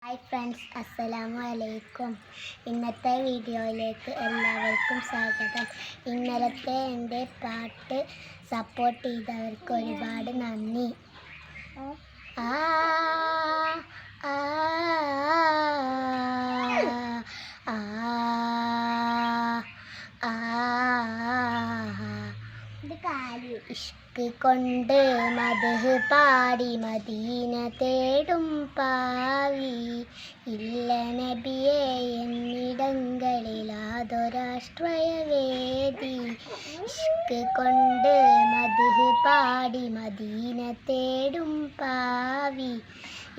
Hi friends, അസ്സലാമു അലൈക്കും. ഇന്നത്തെ വീഡിയോയിലേക്ക് എല്ലാവർക്കും സ്വാഗതം. ഇന്നലത്തെ എൻ്റെ പാട്ട് സപ്പോർട്ട് ചെയ്തവർക്ക് ഒരുപാട് നന്ദി. ആ ആ ഇഷ്ക് കൊണ്ട് മദ്ഹ് പാടി മദീന തേടും പാവി ഇല്ല നബിയെ എന്നിടങ്ങളിലാതൊരാശ്രയവേദി. ഇഷ്ക് കൊണ്ട് മദ്ഹ് പാടി മദീന തേടും പാവി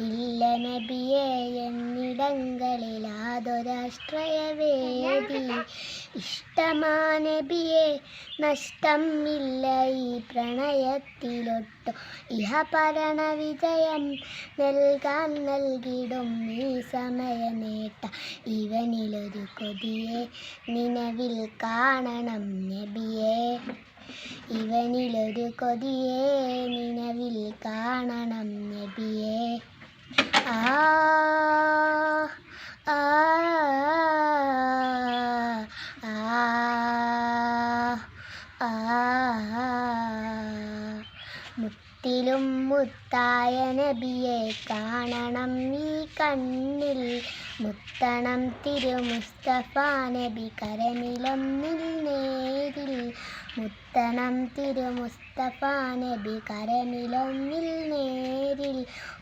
ഇല്ല നബിയെ എന്നിടങ്ങളിലാതൊരാശ്രയവേദി. ഇഷ്ടമാ നബിയെ നഷ്ടം ഇല്ല ഈ പ്രണയത്തിലൊട്ടു ഇഹപരണ വിജയം നൽകാൻ നൽകിടും ഈ സമയമേട്ട. ഇവനിലൊരു കൊതിയെ നിലവിൽ കാണണം നബിയെ, ഇവനിലൊരു കൊതിയെ നിലവിൽ കാണണം നബിയെ. ആ ആ മുത്തിലും മുത്തായ നബിയെ കാണണം ഈ കണ്ണിൽ, മുത്തണം തിരു മുസ്തഫ നബി കരമിലൊന്നിൽ നേരിൽ, മുത്തണം തിരു മുസ്തഫ നബി കരമിലൊന്നിൽ നേരിൽ.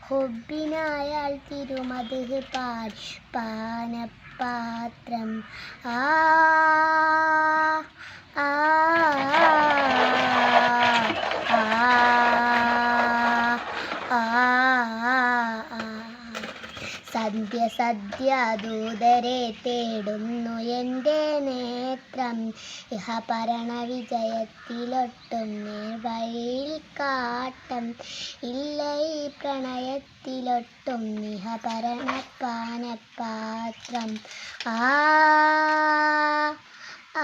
ഹുബ്ബിനായാൽ തിരുമദ്ഹ് പാടി പാനപാത്രം. ആ ആ സന്ധ്യ സദ്യ ദൂതരെ തേടുന്നു എൻ്റെ നേത്രം, ഇഹപരണ വിജയത്തിലൊട്ടും നേർവഴിയിൽ കാട്ടം ഇല്ല ഈ പ്രണയത്തിലൊട്ടും ഇഹപരണ പാനപാത്രം. ആ ആ